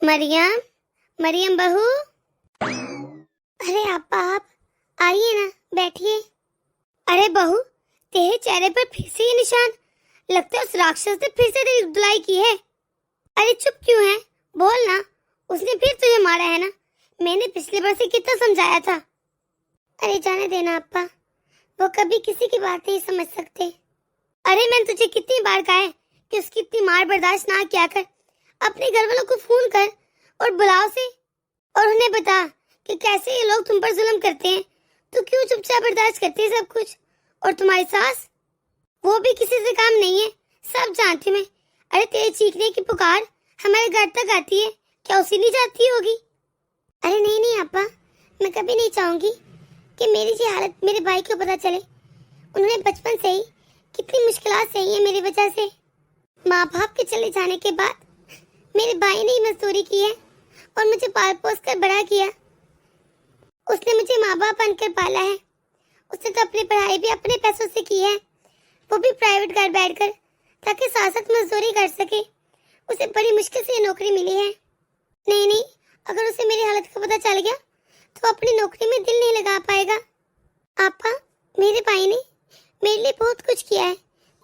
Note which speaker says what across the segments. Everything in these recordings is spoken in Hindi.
Speaker 1: मरियम, मरियम बहू। अरे आप आइए ना, बैठिए। अरे बहू, तेरे चेहरे पर फिर से ये निशान। लगता है उस राक्षस ने फिर से तेरी धुलाई की है। अरे चुप क्यों है, बोल ना। उसने फिर तुझे मारा है ना? मैंने पिछले बार से कितना समझाया था। अरे जाने देना अप्पा, वो कभी किसी की बात नहीं समझ सकते। अरे मैंने तुझे कितनी बार कहा है कि उसकी इतनी मार बर्दाश्त ना किया कर। अपने घर वालों को फोन कर और बुलाओ से, और उन्हें बता कि कैसे ये लोग तुम पर जुल्म करते हैं। तो क्यों चुपचाप बर्दाश्त करती है सब कुछ? और तुम्हारी सास, वो भी किसी से काम नहीं है, सब जानती हूँ मैं। अरे तेरे चीखने की पुकार हमारे घर तक आती है, क्या उसी नहीं जाती होगी? अरे नहीं नहीं अप्पा, मैं कभी नहीं चाहूंगी कि मेरी ये हालत मेरे भाई को पता चले। उन्होंने बचपन से ही कितनी मुश्किलात सही है मेरी वजह से। माँ बाप के चले जाने के बाद मेरे भाई ने ही मजदूरी की है और मुझे पाल पोस कर बड़ा किया। उसने मुझे माँ बाप बनकर पाला है। उसने तो अपनी पढ़ाई भी अपने पैसों से की है, वो भी प्राइवेट घर बैठकर, ताकि साथ साथ मजदूरी कर सके। उसे बड़ी मुश्किल से ये नौकरी मिली है। नहीं नहीं, अगर उसे मेरी हालत का पता चल गया तो अपनी नौकरी में दिल नहीं लगा पाएगा। आपा, मेरे भाई ने मेरे लिए बहुत कुछ किया है,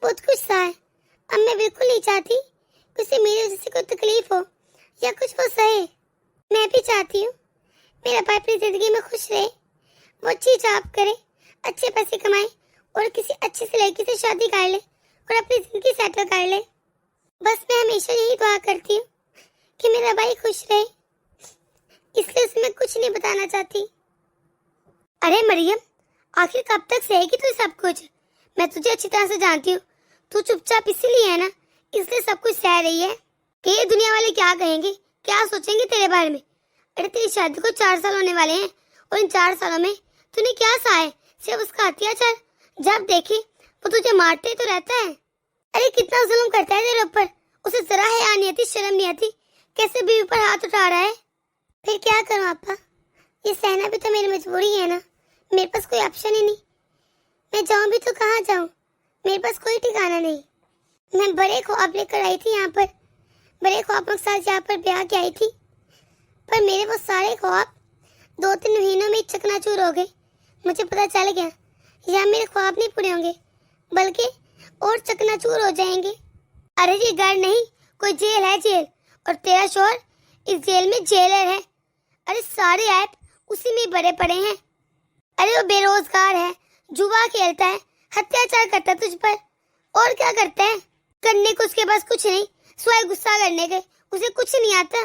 Speaker 1: बहुत कुछ सहा है। अब मैं बिल्कुल नहीं चाहती कि उसे मेरी वजह से कोई तकलीफ हो या कुछ वो सहे। मैं भी चाहती हूँ मेरा भाई अपनी जिंदगी में खुश रहे, वो अच्छी जॉब करे, अच्छे पैसे कमाए और किसी अच्छी सी लड़की से शादी कर ले और अपनी जिंदगी सेटल कर ले। बस मैं हमेशा यही दुआ करती हूँ कि मेरा भाई खुश रहे, इसलिए उसे मैं कुछ नहीं बताना चाहती। अरे मरियम, आखिर कब तक सहेगी तू सब कुछ? मैं तुझे अच्छी तरह से जानती हूँ, तू चुपचाप इसीलिए है ना, इसलिए सब कुछ सह रही है कि ये दुनिया वाले क्या कहेंगे, क्या सोचेंगे तेरे बारे में। अरे तेरी शादी को 4 साल होने वाले हैं और इन 4 सालों में तूने क्या सहा है? सिर्फ उसका अत्याचार। जब देखे वो तुझे मारते ही तो रहता है। अरे कितना जुल्म करता है तेरे ऊपर, उसे जरा हया नहीं आती, शर्म नहीं आती, कैसे बीवी पर हाथ उठा रहा है। फिर क्या करूं आपा, ये सहना भी तो मेरी मजबूरी है ना, मेरे पास कोई ऑप्शन ही नहीं। मैं जाऊं भी तो कहाँ जाऊं, मेरे पास कोई ठिकाना नहीं। मैं बड़े ख्वाब लेकर आई थी यहाँ पर, बड़े ख्वाबों के साथ यहाँ पर ब्याह के आई थी, पर मेरे वो सारे ख्वाब 2-3 महीनों में चकनाचूर हो गए। मुझे पता चल गया यहाँ मेरे ख्वाब नहीं पूरे होंगे, बल्कि और चकनाचूर हो जाएंगे। अरे ये घर नहीं, कोई जेल है, जेल। और तेरा शोहर इस जेल में जेलर है। अरे सारे ऐप उसी में भरे पड़े हैं। अरे वो बेरोजगार है, जुआ खेलता है, अत्याचार करता है तुझ पर, और क्या करता है? करने को उसके पास कुछ नहीं, सिवाय गुस्सा करने के उसे कुछ नहीं आता।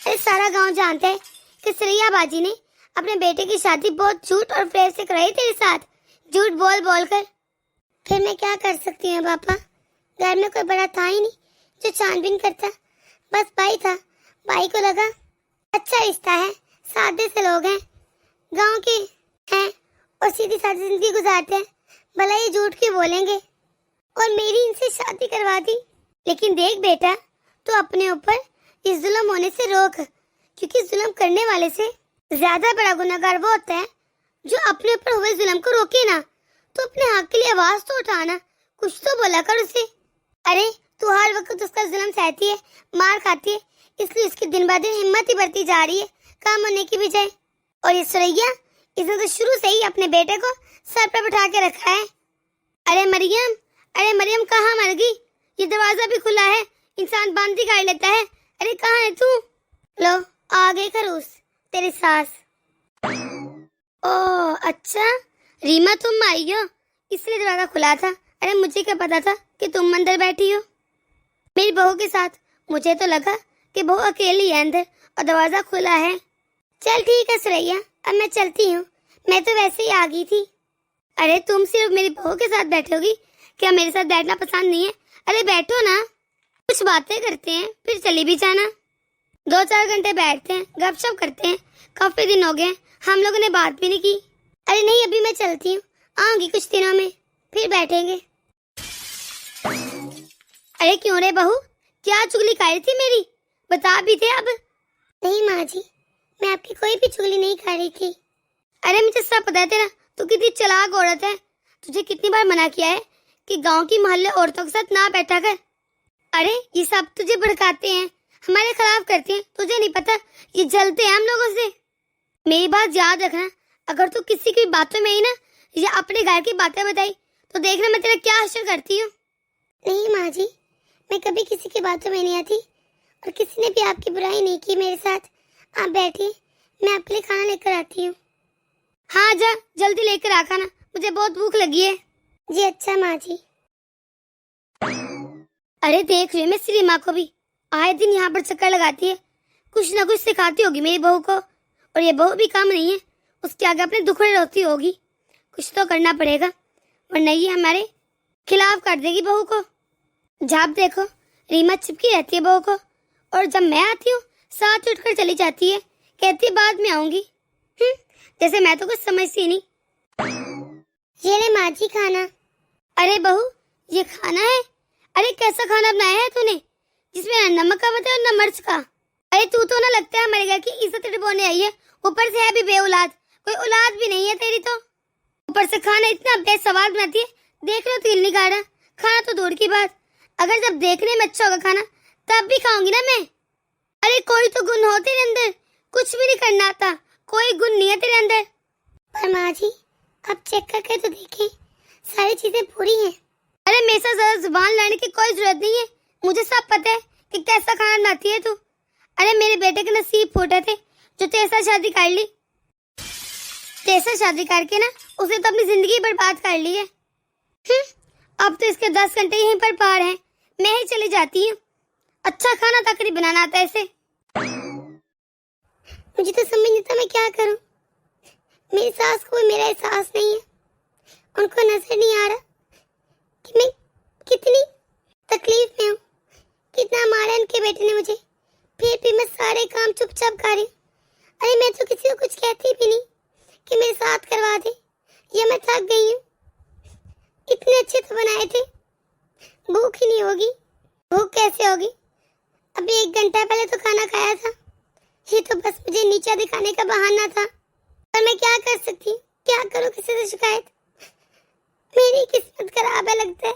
Speaker 1: अरे सारा गांव जानता है कि श्रेया बाजी ने अपने बेटे की शादी बहुत झूठ और प्रेम से कराई तेरे साथ, झूठ बोल बोल कर। फिर मैं क्या कर सकती हूँ पापा, घर में कोई बड़ा था ही नहीं जो छानबीन करता, बस भाई था। भाई को लगा अच्छा रिश्ता है, सादे से लोग हैं, गांव के हैं और सीधी सादी जिंदगी गुजारते हैं, भला ये झूठ क्यों बोलेंगे, और मेरी इनसे शादी करवा दी। लेकिन देख बेटा, तो अपने ऊपर इस जुल्म होने से रोक, क्योंकि जुल्म करने वाले से ज्यादा बड़ा गुनहगार वो होता है जो अपने ऊपर हुए जुल्म को रोके ना। तो अपने हक के लिए आवाज तो उठाना, कुछ तो बोला कर उसे। अरे तू हर वक्त उसका जुल्म सहती है, मार खाती है, इसलिए उसकी दिन ब दिन हिम्मत ही बढ़ती जा रही है काम होने की बजाय। और ये सुरैया, इसने तो शुरू से ही अपने बेटे को सर पर बिठा के रखा है। अरे मरियम, अरे मरियम कहाँ मर गई? ये दरवाजा भी खुला है, इंसान बंद ही कर लेता है। अरे कहाँ है तू? लो आ गई खरूस तेरी सास। ओह अच्छा, रीमा तुम आई हो, इसलिए दरवाजा खुला था। अरे मुझे क्या पता था कि तुम अंदर बैठी हो मेरी बहू के साथ। मुझे तो लगा कि बहू अकेली है अंदर और दरवाजा खुला है। चल ठीक है सुरैया, अब मैं चलती हूँ, मैं तो वैसे ही आ गई थी। अरे तुम सिर्फ मेरी बहू के साथ बैठोगी क्या? मेरे साथ बैठना पसंद नहीं है? अरे बैठो ना, कुछ बातें करते हैं, फिर चली भी जाना। 2-4 घंटे बैठते हैं, गपशप करते हैं, काफी दिन हो गए हम लोगों ने बात भी नहीं की। अरे नहीं, अभी मैं चलती हूँ, आऊंगी कुछ दिनों में, फिर बैठेंगे। अरे क्यों रे बहू, क्या चुगली कर थी मेरी? बता भी थे अब। नहीं माँ जी, मैं आपकी कोई भी चुगली नहीं कर रही थी। अरे मुझे सब पता है तेरा, तू कितनी चालाक औरत है। तुझे कितनी बार मना किया है कि गांव की मोहल्ले औरतों के साथ ना बैठा कर। अरे ये सब तुझे भड़काते हैं, हमारे खिलाफ करती हैं। तुझे नहीं पता ये जलते हैं हम लोगों से। मेरी बात याद रखना, अगर तू किसी की बातों में ही ना या अपने घर की बातें बताई तो देखना मैं तेरा क्या हश्र करती हूँ। नहीं माँ जी, मैं कभी किसी की बातों में नहीं आती और किसी ने भी आपकी बुराई नहीं की मेरे साथ। आप बैठिए, मैं आपके लिए खाना लेकर आती हूँ। हाँ जा, जल्दी लेकर आ खाना, मुझे बहुत भूख लगी है। जी अच्छा माँ जी। अरे देख रही हूँ मैं श्री माँ को भी, आए दिन यहाँ पर चक्कर लगाती है, कुछ ना कुछ सिखाती होगी मेरी बहू को। और ये बहू भी काम नहीं है, उसके आगे अपने दुखड़े रोती होगी। कुछ तो करना पड़ेगा वरना ये हमारे खिलाफ कर देगी बहू को। जब देखो रीमा चिपकी रहती है बहू को, और जब मैं आती हूँ साथ उठकर चली जाती है, कहती है बाद में आऊंगी। जैसे मैं तो कुछ समझती नहीं। ये ले माँ जी खाना। अरे बहू ये खाना है? अरे कैसा खाना बनाया है तूने जिसमें न नमक का बता और न मिर्च का? अरे तू तो ना लगता है हमारे घर की इज्जत डुबोने आई है, ऊपर से है भी बेऔलाद, कोई औलाद भी नहीं है तेरी तो। ऊपर से खाना इतना बेसवाद बनाती है, देख लो तिल नहीं काटा। खाना तो दूर की बात, अगर जब देखने में अच्छा होगा खाना तब भी खाऊंगी ना मैं। अरे कोई तो गुण हो तेरे अंदर, कुछ भी नहीं करना आता, कोई गुण नहीं है तेरे अंदर। पर माँ जी आप चेक करके तो देखें, सारी चीजें पूरी हैं। अरे मेरे साथ ज्यादा जुबान लड़ने की कोई जरूरत नहीं है, मुझे सब पता है कि कैसा खाना बनाती है तू। अरे मेरे बेटे के नसीब फूटे थे जो तेरे साथ शादी कर ली। तेरे साथ शादी करके ना उसने तो अपनी जिंदगी बर्बाद कर ली है। अब तो इसके 10 घंटे यहीं पर पार हैं, मैं ही चली जाती हूँ। अच्छा खाना तक नहीं बनाना आता ऐसे। मुझे तो समझ नहीं आता मैं क्या करूँ। मेरी सास को मेरा एहसास नहीं है, उनको नजर नहीं आ रहा कि मैं कितनी तकलीफ में हूँ, कितना मारा इनके बेटे ने मुझे, फिर भी मैं सारे काम चुपचाप कर रही हूँ। अरे मैं तो किसी को कुछ कहती भी नहीं कि मेरे साथ करवा दे, या मैं थक गई हूँ। इतने अच्छे तो बनाए थे, भूख ही नहीं होगी। भूख कैसे होगी, अभी 1 घंटा पहले तो खाना खाया था। ये तो बस मुझे नीचा दिखाने का बहाना था, पर मैं क्या कर सकती हूँ, क्या करूँ किसी से शिकायत। मेरी किस्मत खराब है लगता है।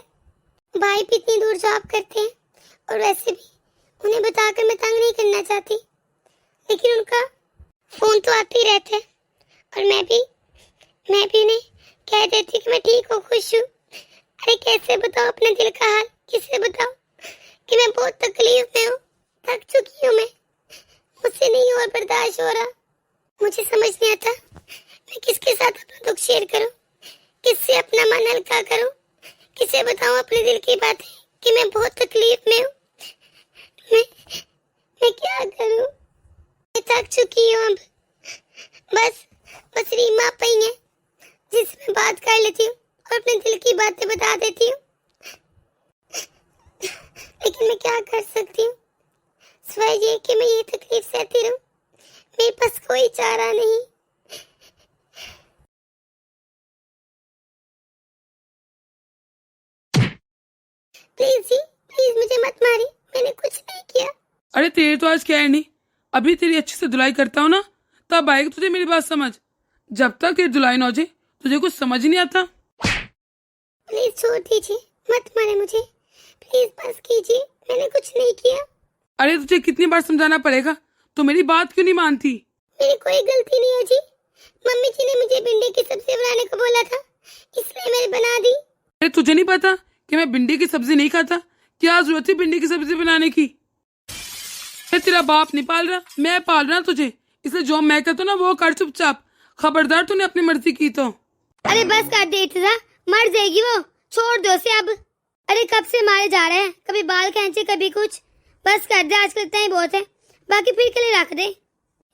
Speaker 1: भाई भी इतनी दूर जॉब करते हैं और वैसे भी उन्हें बताकर मैं तंग नहीं करना चाहती, लेकिन उनका फोन तो आते ही रहता है और मैं भी उन्हें कह देती कि मैं ठीक हूँ, खुश हूँ। अरे कैसे बताओ अपने दिल का हाल, किससे बताओ कि मैं बहुत तकलीफ में हूँ, थक चुकी हूँ मैं, मुझसे नहीं और बर्दाश्त हो रहा। मुझे समझ नहीं आता मैं किसके साथ अपना दुख शेयर करूँ, किससे अपना मन हल्का करूँ, किसे बताऊँ अपने दिल की बातें कि मैं बहुत तकलीफ में हूँ। मैं क्या करूँ, मैं थक चुकी हूँ अब। बस रीमा पे ही है जिससे मैं बात कर लेती हूँ और अपने दिल की बातें बता देती हूँ, लेकिन मैं क्या कर सकती हूँ सिवाय ये कि मैं ये तकलीफ सहती रहूँ। मेरे पास कोई चारा नहीं। प्लीज जी, प्लीज मुझे मत मारी, मैंने कुछ नहीं किया।
Speaker 2: अरे तेरे तो आज क्या है नहीं, अभी तेरी अच्छे से धुलाई करता हूँ ना तब आएगी तुझे मेरी बात समझ। जब तक तेरी धुलाई ना हो जाए तुझे कुछ समझ ही नहीं आता।
Speaker 1: प्लीज छोड़ दीजिए, मत मारे मुझे, प्लीज बस कीजिए, मैंने कुछ नहीं किया।
Speaker 2: अरे तुझे कितनी बार समझाना पड़ेगा, तो मेरी बात क्यों नहीं मानती?
Speaker 1: मेरी कोई गलती नहीं है जी, मम्मी जी ने मुझे भिंडी की सब्जी बनाने को बोला था, इसलिए मैंने बना दी।
Speaker 2: अरे तुझे नहीं पता कि मैं भिंडी की सब्जी नहीं खाता? क्या जरूरत थी भिंडी की सब्जी बनाने की? तेरा बाप नहीं पाल रहा, मैं पाल रहा तुझे, इसलिए जो मैं कहता हूँ ना वो कर चुपचाप। खबरदार तूने अपनी मर्जी की तो।
Speaker 1: अरे बस कर दे इतना, मर जाएगी वो, छोड़ दो उसे अब। अरे कब से मारे जा रहे हैं, कभी बाल खींचे कभी कुछ, बस कर दे, आजकल इतना ही बहुत है, बाकी फिर के लिए रख दे।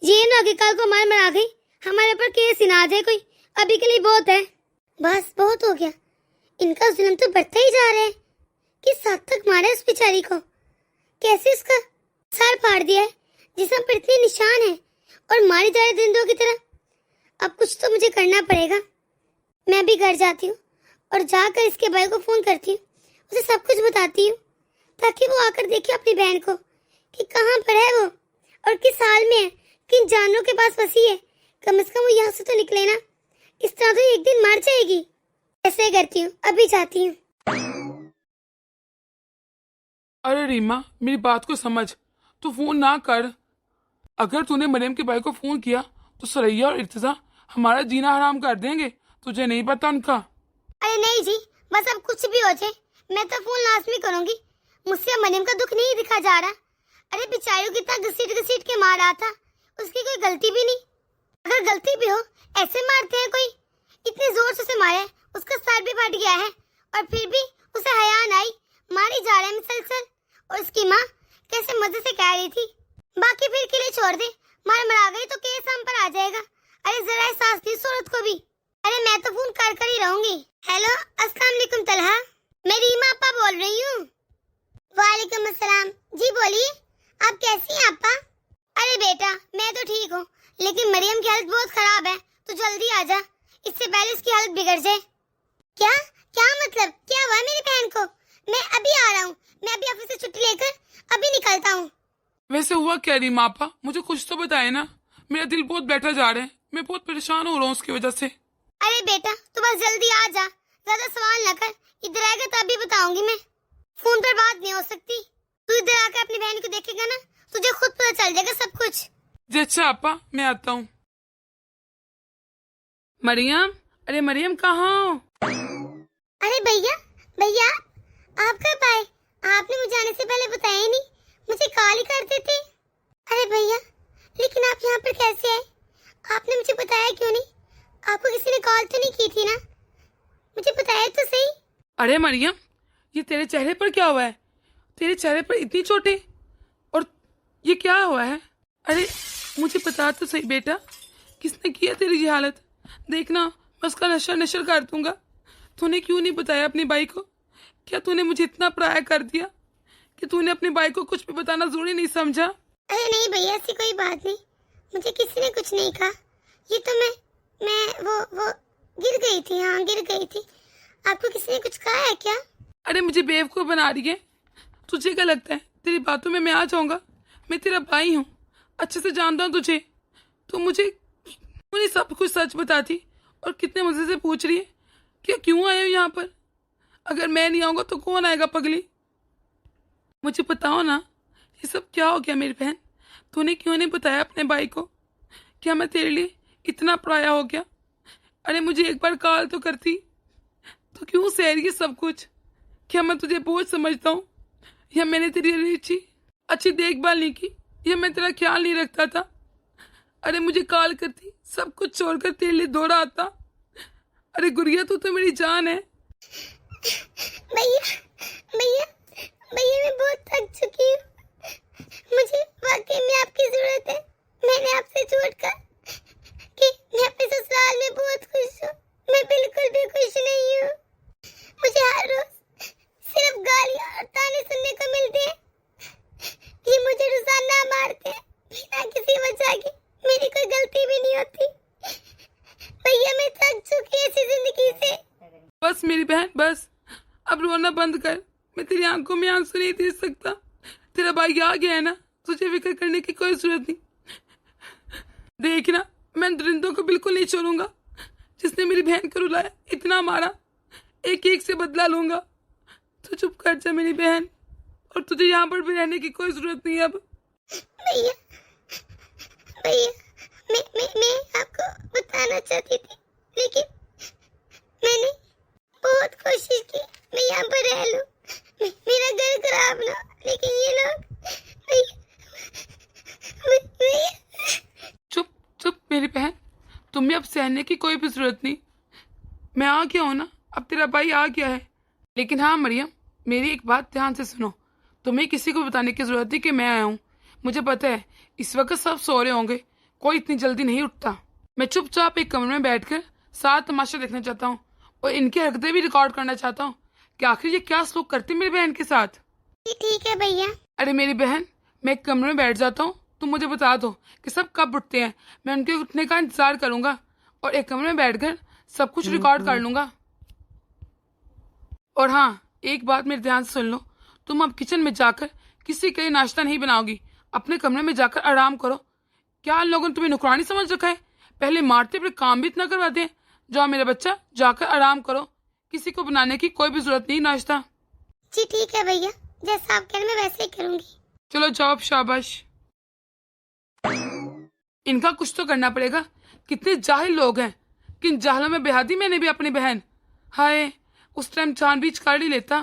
Speaker 1: ये ना कि कल को मर गई हमारे ऊपर केस ही ना दे कोई, अभी के लिए बहुत है, बस बहुत हो गया। इनका जुल्म तो बढ़ता ही जा रहा है, किस हद तक मारे उस बेचारी को, कैसे उसका सर फाड़ दिया है जिसम पर इतने निशान है और मारे जा रहे जिंदों की तरह। अब कुछ तो मुझे करना पड़ेगा। मैं भी घर जाती हूँ और जाकर इसके भाई को फोन करती हूँ, उसे सब कुछ बताती हूँ ताकि वो आकर देखे अपनी बहन को कि कहाँ पर है वो और किस हाल में है, किन जानवरों के पास फंसी है। कम से कम वो यहाँ से तो निकले ना, इस तरह तो एक दिन मर जाएगी। ऐसे करती हूँ, अभी जाती हूँ।
Speaker 2: अरे रीमा मेरी बात को समझ, तू फोन ना कर। अगर तूने मरियम के भाई को फोन किया तो सरैया और इर्तिजा हमारा जीना हराम कर देंगे। तुझे नहीं पता उनका?
Speaker 1: अरे नहीं जी, बस अब कुछ भी हो जाए मैं तो फोन लाजमी करूंगी। मुझसे मरियम का दुख नहीं दिखा जा रहा। अरे बेचारी को कितना घसीट घसीट के मार रहा था, उसकी कोई गलती भी नहीं। अगर गलती भी हो ऐसे मारते हैं कोई? इतने जोर से उसे मारा है, उसका सर भी फट गया है और फिर भी उसे हया न आई, मारी जा रहा है मुसलसल। और उसकी माँ कैसे मजे से कह रही थी बाकी फिर के लिए छोड़ दे, मार मरा गई तो केस हम पर आ जाएगा। अरे जरा एहसास दी इस औरत को भी। अरे मैं तो फोन कर ही रहूंगी। हेलो अस्सलाम वालेकुम तलहा, मैं रीमा आपा बोल रही हूँ। वालेकुम अस्सलाम, जी बोलिए आप कैसी हैं आपा? अरे बेटा मैं तो ठीक हूँ, लेकिन मरियम की हालत बहुत खराब है, तो जल्दी आ जा, इससे पहले इसकी हालत बिगड़ जाए। क्या क्या मतलब, क्या हुआ मेरी बहन को? मैं अभी आ रहा हूँ, मैं अभी ऑफिस से छुट्टी लेकर अभी निकलता हूँ।
Speaker 2: वैसे हुआ क्या रीमा आपा, मुझे कुछ तो बताए ना। मेरा दिल बहुत बैठा जा रहा है, मैं बहुत परेशान हो रहा हूँ उसकी वजह से।
Speaker 1: अरे बेटा तू बस जल्दी आ जा, ज्यादा सवाल न कर, इधर आएगा तभी बताऊंगी मैं, फोन पर बात नहीं हो सकती। तू इधर आकर अपनी बहन को देखेगा ना, तुझे खुद पता चल जाएगा सब कुछ।
Speaker 2: जी अच्छा आपा, मैं आता हूँ। मरियम, अरे मरियम कहाँ हो?
Speaker 1: अरे भैया भैया आप कब आए? आपने मुझे आने से पहले बताया ही नहीं, मुझे कॉल ही करते थे। अरे भैया लेकिन आप यहाँ पर कैसे आए? आपने मुझे बताया क्यों नहीं? आपको किसी ने कॉल तो नहीं की थी ना? मुझे बताया तो सही।
Speaker 2: अरे मरियम, ये तेरे चेहरे पर क्या हुआ है? तेरे चेहरे पर इतनी चोटें, और ये क्या हुआ है? अरे मुझे बता तो सही बेटा, किसने किया तेरी ये हालत? देखना मैं उसका नशा नशर कर दूंगा। तूने क्यों नहीं बताया अपनी भाई को? क्या तूने मुझे इतना पराया कर दिया कि तूने अपने भाई को कुछ भी बताना जरूरी नहीं समझा?
Speaker 1: अरे नहीं भैया ऐसी कोई बात नहीं, मुझे किसी ने कुछ नहीं कहा। ये तो मैं वो गिर गई थी, हाँ गिर गई थी। आपको किसी ने कुछ कहा है क्या?
Speaker 2: अरे मुझे बेवकूफ बना रही है। तुझे क्या लगता है तेरी बातों में मैं आ जाऊंगा? मैं तेरा भाई हूँ, अच्छे से जानता हूँ तुझे। तू मुझे सब कुछ सच बताती और कितने मजे से पूछ रही है कि क्यों आए हो यहाँ पर? अगर मैं नहीं आऊंगा तो कौन आएगा पगली? मुझे बताओ ना, ये सब क्या हो गया मेरी बहन? तूने क्यों नहीं बताया अपने भाई को? क्या मैं तेरे लिए इतना पराया हो गया? अरे मुझे एक बार कॉल तो करती। तो क्यों सह रही है सब कुछ? क्या मैं तुझे बोझ समझता हूँ, या मैंने तेरी अच्छी देखभाल नहीं की, या मैं तेरा ख्याल नहीं रखता था? अरे मुझे कॉल करती, सब कुछ छोड़कर तेरे लिए दौड़ा आता। अरे गुड़िया तू तो मेरी जान है।
Speaker 1: भैया भैया भैया मैं बहुत थक चुकी हूँ, मुझे वाकई में आपकी जरूरत है। मैंने आपसे झूठ कहा कि मैं अपने ससुराल में बहुत खुश हूँ, मैं बिल्कुल भी खुश नहीं हूँ। मुझे हर रोज सिर्फ गालियाँ और ताने सुनने को मिलते हैं। ये मुझे रोजाना मारते हैं बिना किसी वजह के, मेरी कोई गलती भी नहीं होती। भैया मैं थक चुकी है ऐसी जिंदगी से।
Speaker 2: बस मेरी बहन बस, अब रोना बंद कर। मैं तेरी आंखों में आंसू नहीं दे सकता। तेरा भाई आ गया है ना, तुझे फिक्र करने की कोई जरूरत नहीं। देखना मैं दरिंदों को बिल्कुल नहीं छोड़ूंगा। जिसने मेरी बहन को रुलाया, इतना मारा, एक एक से बदला लूंगा। तो चुप कर जा मेरी बहन, और तुझे यहाँ पर भी रहने की कोई जरूरत नहीं है अब।
Speaker 1: भैया भैया मैं आपको बताना चाहती थी, लेकिन मैंने बहुत कोशिश की मैं यहाँ पर रह लूं, मेरा घर खराब ना हो, लेकिन ये लोग भैया।
Speaker 2: चुप चुप मेरी बहन, तुम्हें अब सहने की कोई भी जरूरत नहीं। मैं आ गया हूँ ना, अब तेरा भाई आ गया है। लेकिन हाँ मरियम, मेरी एक बात ध्यान से सुनो। तुम्हें किसी को बताने की जरूरत नहीं कि मैं आया हूँ। मुझे पता है इस वक्त सब सो रहे होंगे, कोई इतनी जल्दी नहीं उठता। मैं चुपचाप एक कमरे में बैठकर सारा तमाशा देखना चाहता हूँ, और इनकी हरकतें भी रिकॉर्ड करना चाहता हूँ कि आखिर ये क्या सलूक करती मेरी बहन के साथ।
Speaker 1: ठीक है भैया।
Speaker 2: अरे मेरी बहन, मैं एक कमरे में बैठ जाता हूँ, तुम मुझे बता दो कि सब कब उठते हैं। मैं उनके उठने का इंतजार करूंगा और एक कमरे में बैठकर सब कुछ रिकॉर्ड कर लूंगा। और हाँ, एक बात मेरे ध्यान से सुन लो, तुम अब किचन में जाकर किसी के लिए नाश्ता नहीं बनाओगी। अपने कमरे में जाकर आराम करो। क्या लोगों ने तुम्हें नुकरानी समझ रखा है? पहले मारते फिर काम भी इतना करवाते हैं। जाओ मेरा बच्चा, जाकर आराम करो, किसी को बनाने की कोई भी जरूरत नहीं नाश्ता।
Speaker 1: जी ठीक है भैया, जैसा आप कह रहे मैं वैसे ही करूंगी।
Speaker 2: चलो जाओ अब, शाबाश। इनका कुछ तो करना पड़ेगा। कितने जाहिल लोग हैं। किन जाहलों में ब्याह दी मैंने भी अपनी बहन। हाय, उस टाइम जानबूझ कर ही लेता।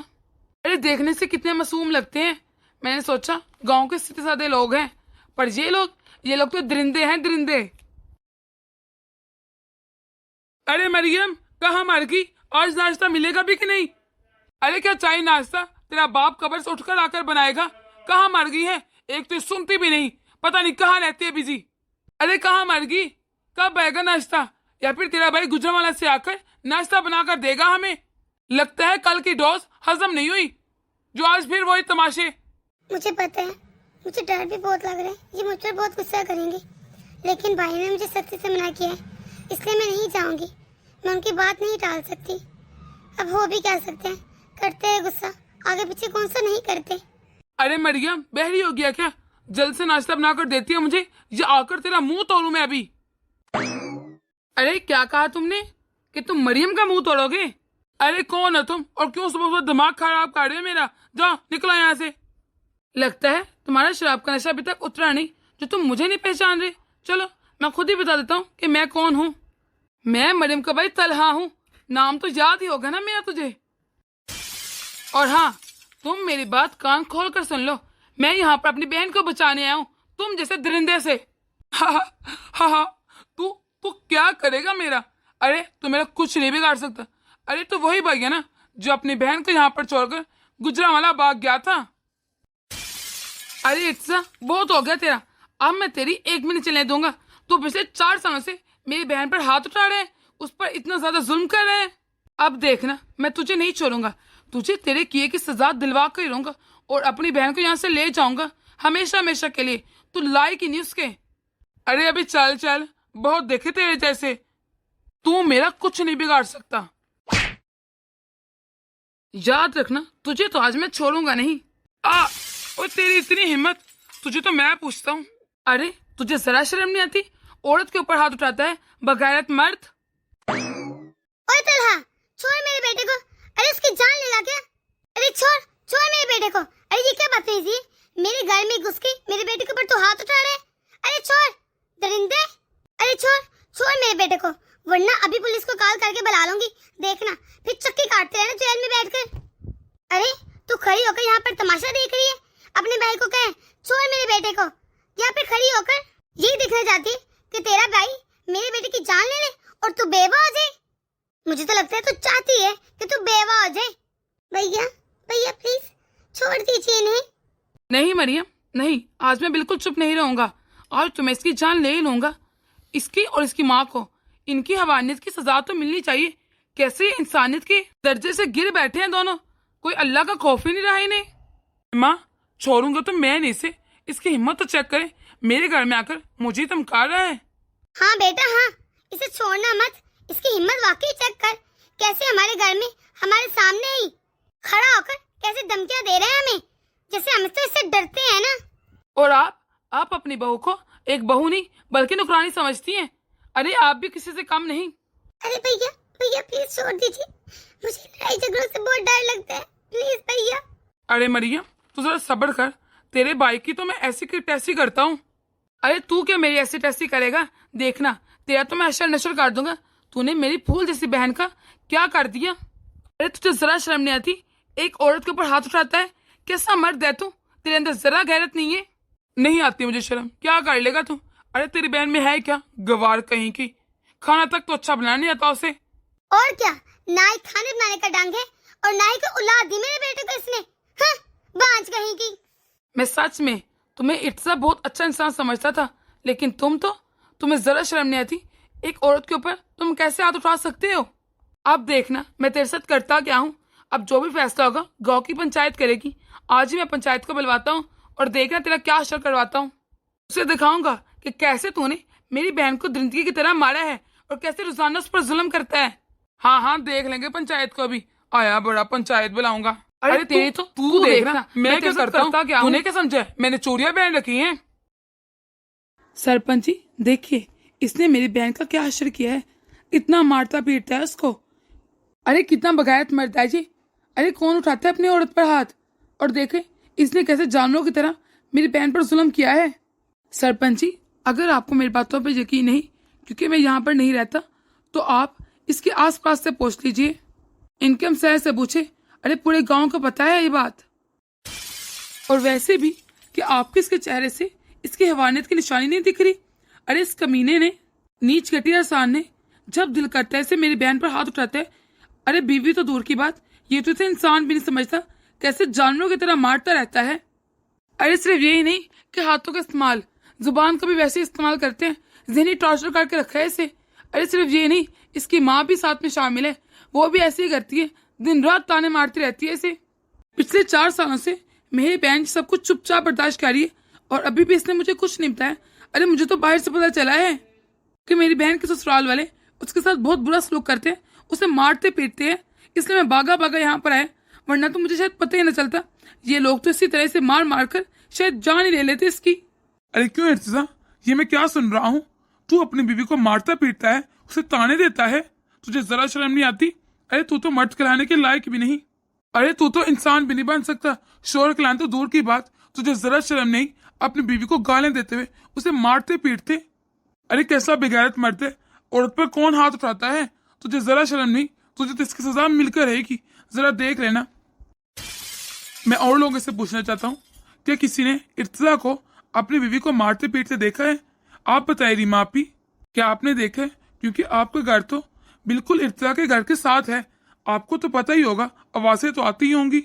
Speaker 2: अरे देखने से कितने मासूम लगते हैं। मैंने सोचा गांव के सीधे साधे लोग हैं, पर ये लोग तो दरिंदे हैं, दरिंदे। अरे मरियम, कहाँ मर गई? आज नाश्ता मिलेगा भी कि नहीं? अरे क्या चाहिए नाश्ता? तेरा बाप कब्र से उठकर आकर बनाएगा। कहाँ मर गई है? एक तो सुनती भी नहीं, पता नहीं कहाँ रहती है बिजी। अरे कहाँ मर गई? कब आएगा नाश्ता? या फिर तेरा भाई गुजरांवाला से आकर नाश्ता बनाकर देगा हमें? लगता है कल की डोज हजम नहीं हुई, जो आज फिर वही तमाशे।
Speaker 1: मुझे पता है, मुझे डर भी बहुत लग रहा है, ये मुझ पर बहुत गुस्सा करेंगे, लेकिन भाई ने मुझे सख्ती से मना किया है, इसलिए मैं नहीं जाऊंगी। मैं उनकी बात नहीं टाल सकती। अब हो भी क्या सकते हैं, करते हैं गुस्सा, आगे पीछे कौन सा नहीं करते।
Speaker 2: अरे मरियम, बहरी हो गया क्या? जल्द से नाश्ता बनाकर देती है मुझे, या आकर तेरा मुंह तोड़ूं मैं अभी? अरे क्या कहा तुमने कि तुम मरियम का मुंह तोड़ोगे? अरे कौन हो तुम और क्यों सुबह सुबह दिमाग खराब कर रहे हो मेरा? जाओ निकलो यहाँ से। लगता है तुम्हारा शराब का नशा अभी तक उतरा नहीं, जो तुम मुझे नहीं पहचान रहे। चलो मैं खुद ही बता देता हूँ कि मैं कौन हूँ। मैं मरियम का भाई तलहा हूँ। नाम तो याद ही होगा ना मेरा तुझे। और हाँ, तुम मेरी बात कान खोल कर सुन लो। मैं यहाँ पर अपनी बहन को बचाने आया हूँ, तुम जैसे दरिंदे से। हा हा हा, तू क्या करेगा मेरा? अरे तू मेरा कुछ नहीं बिगाड़ सकता। अरे तू वही भाई है ना जो अपनी बहन को यहाँ पर छोड़कर गुजरांवाला भाग गया था। अरे इट्सा, बहुत हो गया तेरा। अब मैं तेरी 1 मिनट चलने दूंगा। तू पिछले 4 सालों से मेरी बहन पर हाथ उठा रहे हैं, उस पर इतना ज्यादा जुल्म कर रहे हैं। अब देखना, मैं तुझे नहीं छोड़ूंगा। तुझे तेरे किए की सजा दिलवा कर ही रहूंगा और अपनी बहन को यहाँ से ले जाऊंगा हमेशा हमेशा के लिए। तू लायक ही नहीं उसके। अरे अभी चल चल, बहुत देखे तेरे जैसे। तू मेरा कुछ नहीं बिगाड़ सकता। याद रखना, तुझे तो आज मैं छोड़ूंगा नहीं। और तेरी इतनी हिम्मत, तुझे तो मैं पूछता हूँ। अरे तुझे जरा शर्म नहीं आती? औरत के ऊपर हाथ उठाता है बगैरत मर्द।
Speaker 1: ओए तलहा, छोड़ मेरे बेटे को। अरे उसकी जान लेगा क्या? अरे छोड़ छोड़ मेरे बेटे को। अरे ये क्या बदतमीजी है? मेरे घर में घुस के मेरे बेटे के ऊपर तू हाथ उठा रहा है। अरे छोड़ दरिंदे। अरे छोड़ छोड़ मेरे बेटे को, वरना अभी पुलिस को कॉल करके बुला लूंगी। देखना फिर चक्की काटते रहना जेल में बैठकर। अरे तू खड़ी होकर यहाँ पर तमाशा देख रही है? अपने भाई को कहे छोड़ मेरे बेटे को। यहाँ पे खड़ी होकर ये दिखना चाहती है कि तेरा भाई मेरे बेटे की जान ले ले और तू बेवा हो जाए। मुझे तो लगता है तू चाहती है कि तू बेवा हो जाए। भैया भैया प्लीज छोड़ दीजिए इन्हें।
Speaker 2: नहीं मरियम, नहीं, आज मैं बिल्कुल चुप नहीं रहूंगा। आज तो मैं इसकी जान ले ही लूंगा, इसकी और इसकी माँ को। इनकी हवानियत की सजा तो मिलनी चाहिए। कैसे इंसानियत के दर्जे से गिर बैठे हैं दोनों। कोई अल्लाह का खौफ ही नहीं रहा इन्हें। माँ, छोड़ूंगा तो मैं नहीं से। इसकी हिम्मत तो चेक करे, मेरे घर में आकर मुझे धमका रहा है।
Speaker 1: हाँ बेटा हाँ, इसे छोड़ना मत। इसकी हिम्मत वाकई चेक कर, कैसे हमारे घर में हमारे सामने ही खड़ा होकर कैसे धमकियां दे रहे हैं हमें, जैसे हम तो इससे डरते हैं ना। और
Speaker 2: आप अपनी बहू को एक बहू नहीं बल्कि नौकरानी समझती हैं। अरे आप भी किसी से कम नहीं।
Speaker 1: अरे भैया भैया प्लीज छोड़ दीजिए, मुझे लड़ाई झगड़ों से बहुत डर लगता है, प्लीज भैया।
Speaker 2: अरे मरियम, तू जरा सब्र कर। तेरे भाई की तो मैं ऐसी की तैसी करता हूँ। अरे तू क्या मेरी ऐसी तैसी करेगा? देखना, तेरा तो मैं अशर नशर कर दूंगा। तूने मेरी फूल जैसी बहन का क्या कर दिया? अरे तुझे जरा शर्म नहीं आती? एक औरत के ऊपर हाथ उठाता है। कैसा मर्द है तू? तेरे अंदर जरा गैरत नहीं है? नहीं आती मुझे शर्म। क्या कर लेगा तू? अरे तेरी बहन में है क्या? गवार कहीं की। खाना तक तो अच्छा बनाना नहीं आता उसे।
Speaker 1: और क्या, ना ही खाने बनाने का ढंग है और ना ही कोई औलाद दी मेरे बेटे को इसने। हाँ, बांझ कहीं की।
Speaker 2: मैं सच में तुम्हें इट्सा बहुत अच्छा इंसान समझता था, लेकिन तुम्हें जरा शर्म नहीं आती? एक औरत के ऊपर तुम कैसे हाथ उठा सकते हो? अब देखना मैं तेरे साथ करता क्या हूँ। अब जो भी फैसला होगा गांव की पंचायत करेगी। आज ही मैं पंचायत को बुलवाता हूँ और देखना तेरा क्या असर करवाता हूँ। उसे दिखाऊंगा कि कैसे तूने मेरी बहन को दरिंदगी की तरह मारा है और कैसे रोजाना उस पर जुल्म करता है। हाँ, देख लेंगे पंचायत को भी। आया बड़ा पंचायत बुलाऊंगा। अरे तेरी तो तू देखना मैं क्या करता हूँ। तूने क्या समझा? मैंने चोरियां पहन रखी हैं। सरपंच जी देखिए, इसने मेरी बहन का क्या असर किया है। इतना मारता पीटता है उसको। अरे कितना बगायत मरता है जी। अरे कौन उठाता है अपनी औरत पर हाथ? और देखे इसने कैसे जानवरों की तरह मेरी बहन पर जुल्म किया है। सरपंच जी, अगर आपको मेरी बातों पर यकीन नहीं क्योंकि मैं यहाँ पर नहीं रहता, तो आप इसके आसपास से पूछ लीजिए, इनकम शहर से पूछे। अरे पूरे गांव को पता है ये बात। और वैसे भी कि आपके इसके चेहरे से इसकी हैवानियत की निशानी नहीं दिख रही। अरे इस कमीने ने, नीच घटिया इंसान ने, जब दिल करता है इसे मेरी बहन पर हाथ उठाता है। अरे बीवी तो दूर की बात, ये तो इसे इंसान भी नहीं समझता, कैसे जानवरों की तरह मारता रहता है। अरे सिर्फ यही नहीं कि हाथों का इस्तेमाल, जुबान का भी वैसे इस्तेमाल करते हैं। ज़हनी टॉर्चर करके रखा है इसे। अरे सिर्फ ये नहीं, इसकी माँ भी साथ में शामिल है, वो भी ऐसे ही करती है, दिन रात ताने मारती रहती है इसे। पिछले 4 सालों से मेरी बहन सब कुछ चुपचाप बर्दाश्त कर रही है और अभी भी इसने मुझे कुछ नहीं बताया। अरे मुझे तो बाहर से पता चला है कि मेरी बहन के ससुराल वाले उसके साथ बहुत बुरा सलूक करते हैं, उसे मारते पीटते हैं। इसलिए मैं भागा भागा यहाँ पर आया, वरना तो मुझे शायद पता ही न चलता। ये लोग तो इसी तरह से मार मार कर शायद जान ही ले लेते इसकी।
Speaker 3: अरे क्यों इर्तिजा, ये मैं क्या सुन रहा हूँ? तू अपनी बीवी को मारता पीटता है, उसे ताने देता है, तुझे जरा शर्म नहीं आती? अरे तू तो मर्द कहलाने के लायक भी नहीं। अरे तू तो इंसान भी नहीं बन सकता, शोर कहलाने तो दूर की बात। तुझे जरा शर्म नहीं अपनी बीवी को गालें देते हुए उसे मारते पीटते? अरे कैसा बेगैरत मर्द है, औरत पर कौन हाथ उठाता है? तुझे जरा शर्म नहीं? तुझे तो इसकी सजा मिलकर रहेगी, जरा देख लेना। मैं और लोगों से पूछना चाहता हूँ, क्या किसी ने इर्तिजा को अपनी बीवी को मारते पीटते देखा है? आप बताइए रीमा आपी, क्या आपने देखा है? क्योंकि आपका घर तो बिल्कुल इर्तिजा के घर के साथ है, आपको तो पता ही होगा, आवाजें तो आती ही होंगी।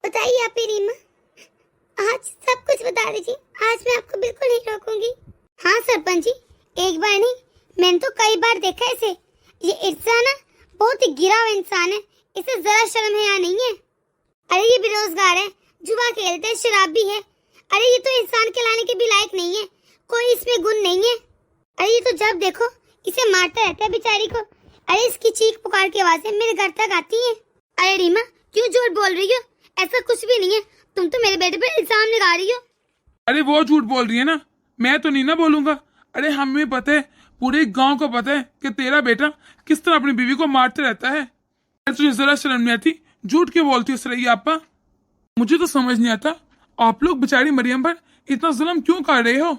Speaker 1: बताइए आप रीमा, आज सब कुछ बता दीजिए, आज मैं आपको बिल्कुल नहीं रोकूंगी। हाँ सरपंच जी, एक बार नहीं, मैंने तो कई बार देखा है इसे। ये इर्तिजा ना बहुत ही गिरा हुआ इंसान है, इसे जरा शर्म है या नहीं है? अरे ये बेरोजगार है, जुआ खेलते है, शराबी है। अरे ये तो इंसान कहलाने के भी लायक नहीं है, कोई इसमें गुण नहीं है। अरे ये तो जब देखो इसे मारता रहता है बेचारी को। अरे इसकी चीख पुकार की आवाजें मेरे घर तक आती हैं। अरे रीमा, क्यों झूठ बोल रही हो? ऐसा कुछ भी नहीं है, तुम तो मेरे बेटे पर इल्जाम लगा रही हो।
Speaker 3: अरे वो झूठ बोल रही है ना, मैं तो नहीं ना बोलूंगा। अरे हमें पता है, पूरे गांव को पता है कि तेरा बेटा किस तरह अपनी बीवी को मारते रहता है। तुझे जरा शर्म नहीं आती? झूठ क्यों बोलती हो सरैया आपा? मुझे तो समझ नहीं आता, आप लोग बेचारी मरियम पर इतना जुल्म क्यों कर रहे हो?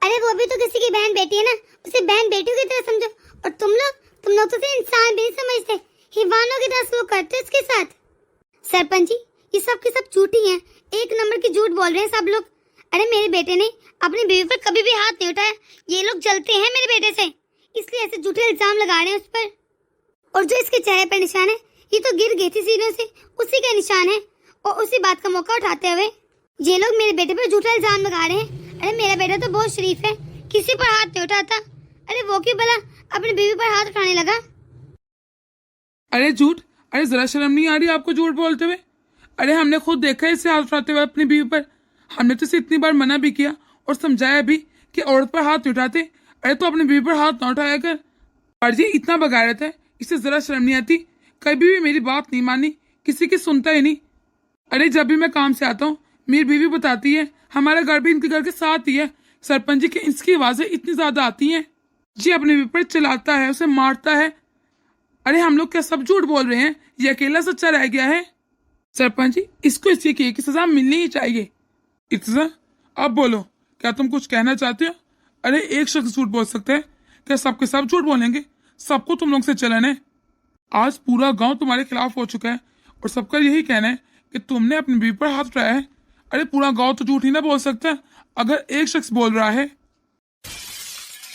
Speaker 1: अरे वो भी तो किसी की बहन बेटी है ना, उसे बहन बेटियों की तरह समझो। और तुम लोग तो उसे इंसान भी नहीं समझते, हिवानों की तरह सलूक करते इसके साथ। सरपंच जी, ये सब के सब झूठी हैं, एक नंबर की झूठ बोल रहे हैं सब लोग। अरे मेरे बेटे ने अपनी बीवी पर कभी भी हाथ नहीं उठाया, ये लोग जलते हैं मेरे बेटे से, इसलिए ऐसे झूठे इल्जाम लगा रहे हैं उस पर। और जो इसके चेहरे पर निशान है, ये तो गिर गई थी सीढ़ियों से, उसी का निशान है। और उसी बात का मौका उठाते हुए ये लोग मेरे बेटे पर झूठा इल्जाम लगा रहे हैं। अरे मेरा बेटा तो बहुत शरीफ है, किसी पर हाथ नहीं उठाता। अरे वो क्यों भला अपनी बीवी पर हाथ उठाने लगा?
Speaker 2: अरे झूठ, अरे जरा शर्म नहीं आ रही आपको झूठ बोलते हुए? अरे हमने खुद देखा है इसे हाथ उठाते हुए अपनी बीवी पर। हमने तो इसे इतनी बार मना भी किया और समझाया भी कि औरत पर हाथ नहीं उठाते। अरे तो अपनी बीवी पर हाथ ना उठाया कर। पर ये इतना बगाड़त है, इसे जरा शर्म नहीं आती? कभी भी मेरी बात नहीं मानी, किसी की सुनता ही नहीं। अरे जब भी मैं काम से आता हूँ, मेरी बीवी बताती है हमारा घर भी इनके घर के साथ ही है। सरपंच जी की इसकी आवाजें इतनी ज्यादा आती हैं, जी अपनी बीवी पर चिल्लाता है, उसे मारता है। अरे हम लोग क्या सब झूठ बोल रहे हैं? ये अकेला सच्चा रह गया है? सरपंच जी, इसको इसके किए की सजा मिलनी ही चाहिए।
Speaker 3: इर्तिजा, अब बोलो, क्या तुम कुछ कहना चाहते हो? अरे एक शख्स झूठ बोल सकता है, क्या सबके सब झूठ बोलेंगे? सबको तुम लोग से चलन है। आज पूरा गांव तुम्हारे खिलाफ हो चुका है और सबका यही कहना है कि तुमने अपनी बीवी पर हाथ उठाया है। अरे पूरा गांव तो झूठ ही ना बोल सकता अगर एक शख्स बोल रहा है।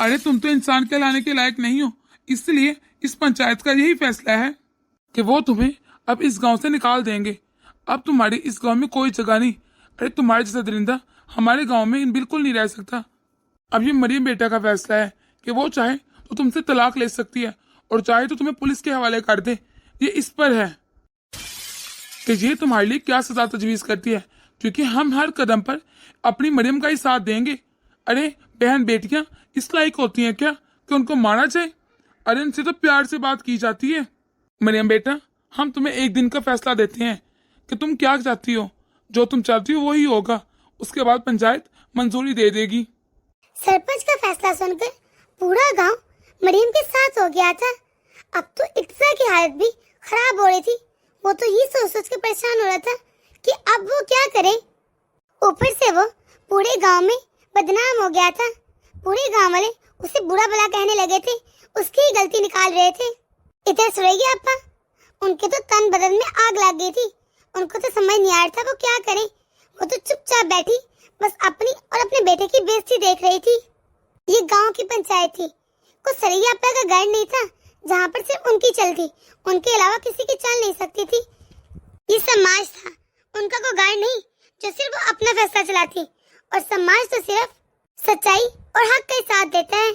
Speaker 3: अरे तुम तो इंसान कहलाने के लायक नहीं हो, इसलिए इस पंचायत का यही फैसला है कि वो तुम्हें अब इस गांव से निकाल देंगे। अब तुम्हारी इस गांव में कोई जगह नहीं। अरे तुम्हारे जैसा दरिंदा हमारे गांव में बिल्कुल नहीं रह सकता। अब ये मरियम बेटा का फैसला है कि वो चाहे तो तुमसे तलाक ले सकती है और चाहे तो तुम्हें पुलिस के हवाले कर दे। ये इस पर है कि ये तुम्हारे लिए क्या सजा तजवीज करती है, क्योंकि हम हर कदम पर अपनी मरियम का ही साथ देंगे। अरे बहन बेटियां इस लायक होती हैं क्या कि उनको मारना चाहिए? अरे इनसे तो प्यार से बात की जाती है। मरियम बेटा, हम तुम्हें एक दिन का फैसला देते हैं कि तुम क्या चाहती हो। जो तुम चाहती हो वही होगा, उसके बाद पंचायत मंजूरी दे देगी।
Speaker 1: सरपंच का फैसला सुनकर पूरा गांव मरियम के साथ हो गया था। अब तो इर्तिजा की हालत भी खराब हो रही थी। वो तो ये सोच सोच के परेशान हो रहा था कि अब वो क्या करे। ऊपर से वो पूरे गांव में बदनाम हो गया था। पूरे गांव वाले उसे बुरा भला कहने लगे थे, उसकी ही गलती निकाल रहे थे। इधर सुरैया अपा, उनके तो तन बदन में आग लग गई थी। उनको तो समझ नहीं आ रहा था वो क्या करें। वो तो चुपचाप बैठी बस अपनी और अपने बेटे की बेइज्जती देख रही थी। ये गांव की पंचायत थी, कुछ सुरैया अपा का घर नहीं था जहाँ पर सिर्फ उनकी चलती, उनके अलावा किसी की चल नहीं सकती थी। ये समाज था, उनका कोई घर नहीं जो सिर्फ वो अपना फैसला चलाती, और समाज तो सिर्फ सच्चाई और हक का ही साथ देता है।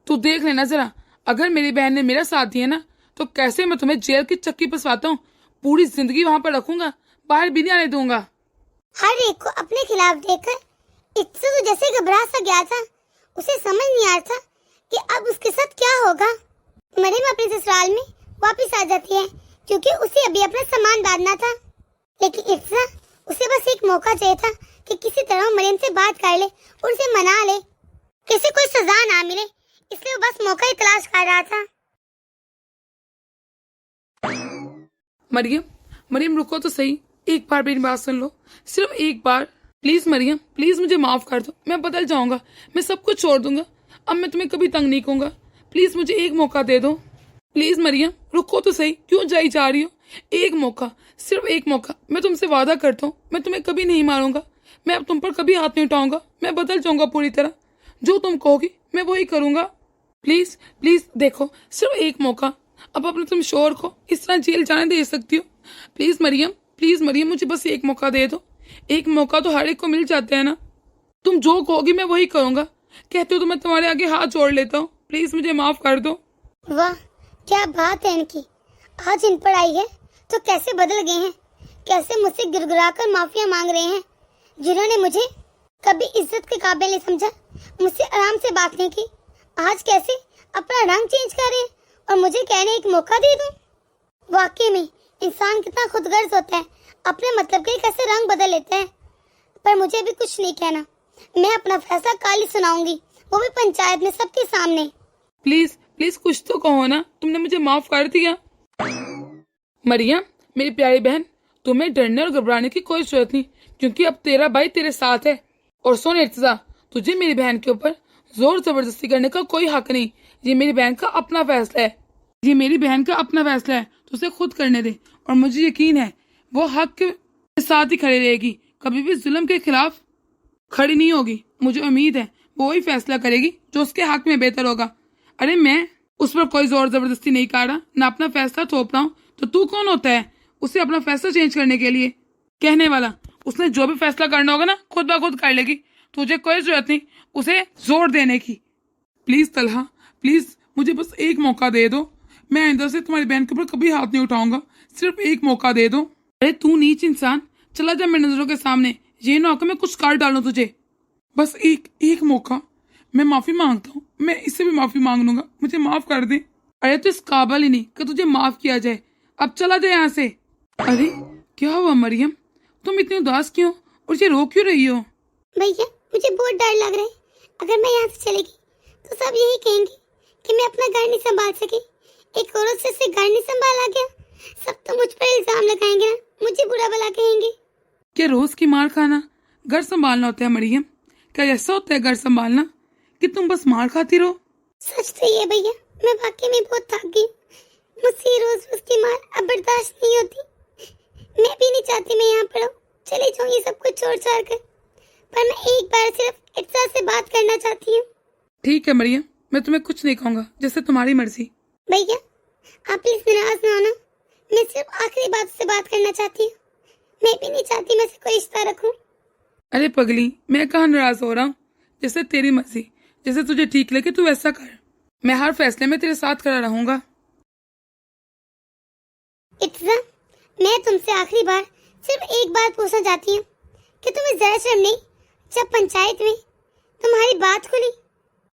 Speaker 2: तू देख लेना जरा, अगर मेरी बहन ने मेरा साथ दिया ना तो कैसे मैं तुम्हें जेल की चक्की फंसवाता हूँ। पूरी जिंदगी वहाँ पर रखूंगा, बाहर भी नहीं आने दूंगा।
Speaker 1: हर एक को अपने खिलाफ देखकर इससे तो जैसे घबरा सा गया था। उसे समझ नहीं आ रहा था कि अब उसके साथ क्या होगा। मरियम अपने ससुराल में वापस आ जाती है क्योंकि उसे अभी अपना सामान बांधना था। लेकिन इफ्सा, उसे बस एक मौका चाहिए था कि किसी तरह मरियम से बात कर ले और उसे मना ले, किसी कोई सजा ना मिले, इसलिए वो बस मौका ही तलाश कर रहा था।
Speaker 2: मरियम, मरियम रुको तो सही, एक बार मेरी बात सुन लो, सिर्फ एक बार। प्लीज मरियम, प्लीज मुझे माफ कर दो, मैं बदल जाऊंगा, मैं सब कुछ छोड़ दूंगा। अब मैं तुम्हें कभी तंग नहीं करूंगा। प्लीज मुझे एक मौका दे दो। प्लीज मरियम रुको तो सही, क्यों जाई जा रही हो? एक मौका, सिर्फ एक मौका। मैं तुमसे वादा करता हूँ, मैं तुम्हें कभी नहीं मारूंगा, मैं अब तुम पर कभी हाथ नहीं उठाऊंगा, मैं बदल जाऊंगा पूरी तरह। जो तुम कहोगी मैं वही करूंगा। प्लीज प्लीज देखो, सिर्फ एक मौका। अब अपने तुम शोहर को इस तरह जेल जाने दे सकती हो? प्लीज मरियम मुझे बस एक मौका दे दो। एक मौका तो हर एक को मिल जाता है ना। तुम जो कहोगी मैं वही करूंगा। कहते हो तो मैं तुम्हारे आगे हाथ जोड़ लेता हूँ, प्लीज मुझे माफ कर दो।
Speaker 1: वाह, क्या बात है इनकी। आज इन पर आई है तो कैसे बदल गए हैं, कैसे मुझसे गिड़गिड़ाकर माफिया मांग रहे हैं। जिन्होंने मुझे कभी इज्जत के काबिल नहीं समझा, मुझसे आराम से बात नहीं की, आज कैसे अपना रंग चेंज कर रहे हैं और मुझे कहने एक मौका दे दूं। वाकई में इंसान कितना खुदगर्ज होता है, अपने मतलब के लिए कैसे रंग बदल लेता है। पर मुझे भी कुछ नहीं कहना, मैं अपना फैसला कल ही सुनाऊंगी, वो भी पंचायत में सबके सामने।
Speaker 2: प्लीज प्लीज कुछ तो कहो ना, तुमने मुझे माफ कर दिया। मरियम मेरी प्यारी बहन, तुम्हें डरने और घबराने की कोई जरूरत नहीं, क्योंकि अब तेरा भाई तेरे साथ है। और सुन इर्तिजा, तुझे मेरी बहन के ऊपर जोर जबरदस्ती करने का कोई हक नहीं। ये मेरी बहन का अपना फैसला है, ये मेरी बहन का अपना फैसला है, तो उसे खुद करने दे। और मुझे यकीन है वो हक के साथ ही खड़ी रहेगी, कभी भी जुल्म के खिलाफ खड़ी नहीं होगी। मुझे उम्मीद है वो वही फैसला करेगी जो उसके हक में बेहतर होगा। अरे मैं उस पर कोई जोर जबरदस्ती नहीं कर रहा, ना अपना फैसला थोप रहा हूँ। तो तू कौन होता है उसे अपना फैसला चेंज करने के लिए कहने वाला? उसने जो भी फैसला करना होगा ना खुद ब खुद कर लेगी, तुझे कोई जरूरत नहीं उसे जोर देने की।
Speaker 3: प्लीज तलहा, प्लीज मुझे बस एक मौका दे दो। मैं आइंदा से तुम्हारी बहन के ऊपर कभी हाथ नहीं उठाऊंगा, सिर्फ एक मौका दे दो।
Speaker 2: अरे तू नीच इंसान, चला जा मेरी नजरों के सामने, ये ना होकर मैं कुछ कर डालूं तुझे।
Speaker 3: बस एक मौका, मैं माफी मांगता हूँ, मैं इससे भी माफी मांग लूंगा, मुझे माफ कर दे।
Speaker 2: अरे तो इस काबिल ही नहीं कि तुझे माफ किया जाए, अब चला जाए यहाँ से। अरे क्या हुआ मरियम, तुम इतनी उदास क्यों और ये रो क्यों रही हो?
Speaker 1: भैया मुझे बहुत डर लग रहा है, अगर मैं यहाँ से चलेगी तो सब यही कहेंगे कि मैं अपना घर नहीं संभाल सकी, एक औरत से घर नहीं संभाला गया। सब तो मुझ पर इल्जाम लगाएंगे ना, मुझे बुरा भला कहेंगे।
Speaker 2: क्या रोज की मार खाना घर संभालना होता है मरियम? क्या ऐसा होता है घर संभालना कि तुम बस मार खाती रहो?
Speaker 1: सच तो ये भैया, मैं वाकई में बहुत थक गई, मुझसे रोज रोज की मार अब बर्दाश्त नहीं होती। मैं भी नहीं चाहती मैं यहाँ पर रहूं, चले जाऊँ ये सब कुछ छोड़ छाड़ कर, पर मैं एक बार सिर्फ इर्तिजा से बात करना चाहती हूँ।
Speaker 2: ठीक है मरियम, मैं तुम्हें कुछ नहीं कहूँगा, जैसे तुम्हारी मर्जी।
Speaker 1: भैया आप प्लीज नाराज ना होना, मैं सिर्फ आखिरी बात से बात करना चाहती हूँ। मैं भी नहीं चाहती मैं से कोई रिश्ता रखूं।
Speaker 2: अरे पगली, मैं कहाँ नाराज हो रहा हूँ, जैसे तेरी मर्जी, जैसे तुझे ठीक लगे तू वैसा कर। मैं हर फैसले में तेरे साथ खड़ा रहूंगा।
Speaker 1: इर्तिजा, मैं तुमसे आखिरी बार सिर्फ एक बात पूछना चाहती हूँ कि तुम्हें जरा शर्म नहीं, जब पंचायत में तुम्हारी बात खुली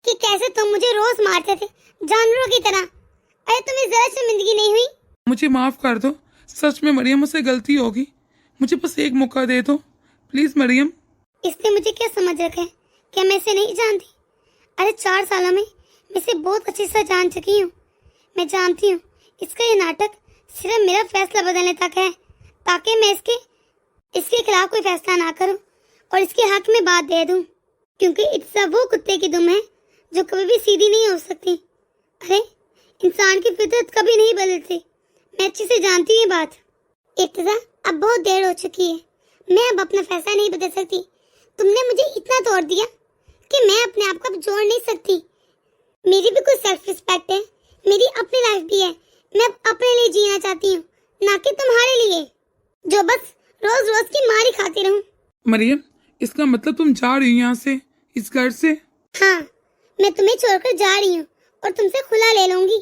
Speaker 1: कि कैसे तुम मुझे रोज मारते थे जानवरों की तरह, अरे तुम्हें जरा शर्मिंदगी नहीं हुई?
Speaker 3: मुझे माफ कर दो, सच में मरियम, मुझसे गलती होगी, मुझे बस एक मौका दे दो प्लीज मरियम।
Speaker 1: इसने मुझे क्या समझ रखा है, क्या मैं इसे नहीं जानती? अरे 4 सालों में मैं इसे बहुत अच्छी से जान चुकी हूँ। मैं जानती हूँ इसका ये नाटक सिर्फ मेरा फैसला बदलने तक है, ताकि मैं इसके खिलाफ कोई फैसला ना करूँ। और इसके हक में बात दे दूं, क्योंकि इत्सा वो कुत्ते की दुम है जो कभी भी सीधी नहीं हो सकती। अरे इंसान की फितरत कभी नहीं बदलती, मैं अच्छे से जानती हूँ ये बात। इत्सा, अब बहुत देर हो चुकी है, मैं अब अपना फैसला नहीं बदल सकती। तुमने मुझे इतना तोड़ दिया कि मैं अपने आप को अब जोड़ नहीं सकती। मेरी भी कुछ सेल्फ रिस्पेक्ट है, मेरी अपनी लाइफ भी है। मैं अब अपने लिए जीना चाहती हूँ, ना कि तुम्हारे लिए जो बस रोज रोज की मारी खाती रहूं।
Speaker 3: मरियम, इसका मतलब तुम जा रही हो यहाँ से, इस घर से?
Speaker 1: हाँ, मैं तुम्हें छोड़कर जा रही हूँ और तुमसे खुला ले लूंगी,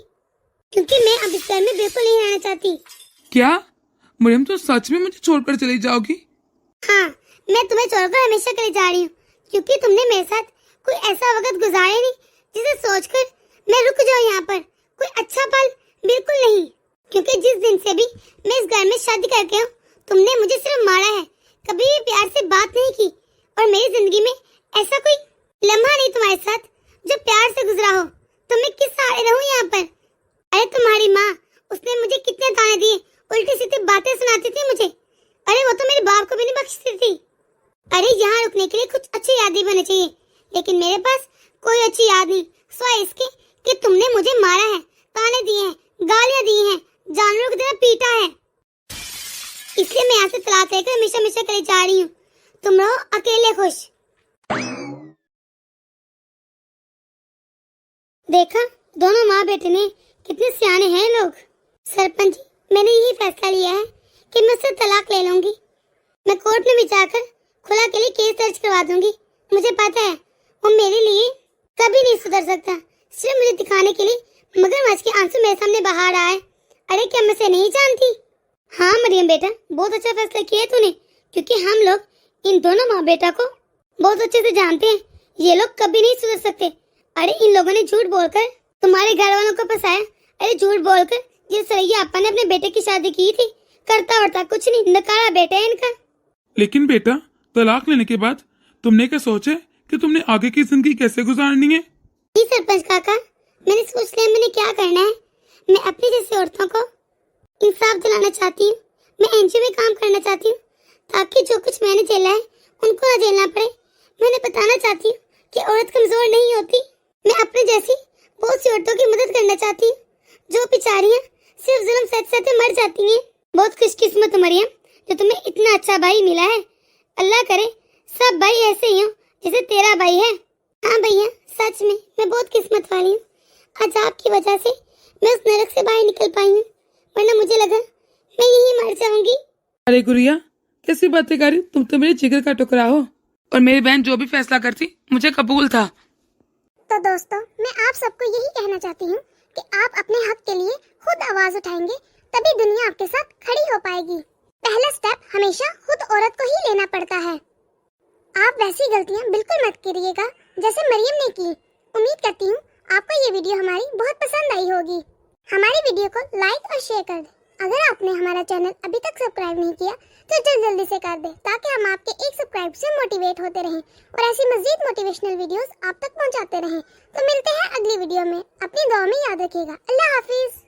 Speaker 1: क्योंकि मैं अब इस घर में बिल्कुल नहीं रहना चाहती।
Speaker 3: क्या मरियम, तुम सच में मुझे छोड़कर चली जाओगी?
Speaker 1: हाँ, मैं तुम्हें छोड़कर हमेशा के लिए जा रही हूँ, क्योंकि तुमने मेरे साथ कोई ऐसा वक्त गुजारा नहीं जिसे सोचकर मैं रुक जाऊँ यहाँ पर। कोई अच्छा पल बिल्कुल नहीं, क्योंकि जिस दिन से भी मैं इस घर में शादी करके हूँ, तुमने मुझे सिर्फ मारा है, कभी भी प्यार से बात नहीं की। और मेरी जिंदगी में ऐसा कोई लम्हा नहीं तुम्हारे साथ जो प्यार से गुजरा हो। तो मैं किस सहारे रहूं यहाँ पर? अरे तुम्हारी माँ, उसने मुझे कितने ताने दिए, उल्टी सीधी बातें सुनाती थी मुझे। अरे वो तो मेरे बाप को भी नहीं बख्शती थी। अरे यहाँ रुकने के लिए कुछ अच्छी यादें बने चाहिए, लेकिन मेरे पास कोई अच्छी याद नहीं, सिवाय इसके कि तुमने मुझे मारा है, ताने दिए हैं, गालियां दी हैं, जानवरों की तरह पीटा है। इसलिए मैं यहाँ से तलाक लेकर हमेशा हमेशा के लिए जा रही हूँ। तुम रहो अकेले खुश। देखा, दोनों माँ बेटे ने कितने सियाने हैं लोग। सरपंच जी, मैंने यही फैसला लिया है कि मैं उससे तलाक ले लूंगी। मैं कोर्ट में भी जाकर खुला के लिए केस दर्ज करवा दूंगी। मुझे पता है वो मेरे लिए कभी नहीं सुधर सकता, सिर्फ मुझे दिखाने के लिए मगरमच्छ के आंसू मेरे सामने बहा रहा है। अरे क्या मैं उसे नहीं जानती? हाँ मरियम बेटा, बहुत अच्छा फैसला किया तूने, क्योंकि हम लोग इन दोनों माँ बेटा को बहुत अच्छे से जानते हैं। ये लोग कभी नहीं सुधर सकते। अरे इन लोगों ने झूठ बोलकर तुम्हारे घर वालों को फंसाया। अरे झूठ बोलकर जिस सरैया आपा ने अपने बेटे की शादी की थी, करता वर्ता कुछ नहीं, नकारा बेटा है इनका।
Speaker 3: लेकिन बेटा, तलाक लेने के बाद तुमने क्या सोचा कि तुमने आगे की जिंदगी कैसे गुजारनी है?
Speaker 1: जी सरपंच काका, मैंने सोच लिया मैंने क्या करना है। मैं अपनी जैसी औरतों को इंसाफ दिलाना चाहती हूँ। मैं एनजीओ में काम करना चाहती हूँ, ताकि जो कुछ मैंने झेला है उनको ना झेलना पड़े। मैंने बताना चाहती हूँ कि औरत कमजोर नहीं होती। मैं अपने जैसी बहुत सी औरतों की मदद करना चाहती हूँ, जो बेचारियाँ सिर्फ जुल्म सहते मर जाती हैं। बहुत खुशकिस्मत हो मरियम, जो तुम्हें इतना अच्छा भाई मिला है। अल्लाह करे सब भाई ऐसे ही हो जैसे तेरा भाई है। हाँ भैया, सच में मैं बहुत किस्मत वाली हूँ। आज आपकी वजह से मैं उस नरक से बाहर निकल पाई हूँ, वरना मुझे लगा मैं यहीं मर जाऊंगी।
Speaker 2: अरे गुड़िया, कैसी बातें कर रही? तुम तो मेरे जिगर का टुकड़ा हो, और मेरी बहन जो भी फैसला करती मुझे कबूल था।
Speaker 1: तो दोस्तों, मैं आप सबको यही कहना चाहती हूँ कि आप अपने हक के लिए खुद आवाज उठाएंगे, तभी दुनिया आपके साथ खड़ी हो पाएगी। पहला स्टेप हमेशा खुद औरत को ही लेना पड़ता है। आप वैसी गलतियाँ बिल्कुल मत करिएगा जैसे मरियम ने की। उम्मीद करती हूँ आपको ये वीडियो हमारी बहुत पसंद आई होगी। हमारी वीडियो को लाइक और शेयर कर दें। अगर आपने हमारा चैनल अभी तक सब्सक्राइब नहीं किया तो जल्दी से कर दे, ताकि हम आपके एक सब्सक्राइब से मोटिवेट होते रहें और ऐसी मजीद मोटिवेशनल वीडियोस आप तक पहुंचाते रहें। तो मिलते हैं अगली वीडियो में। अपनी दुआ में याद रखिएगा। अल्लाह हाफिज।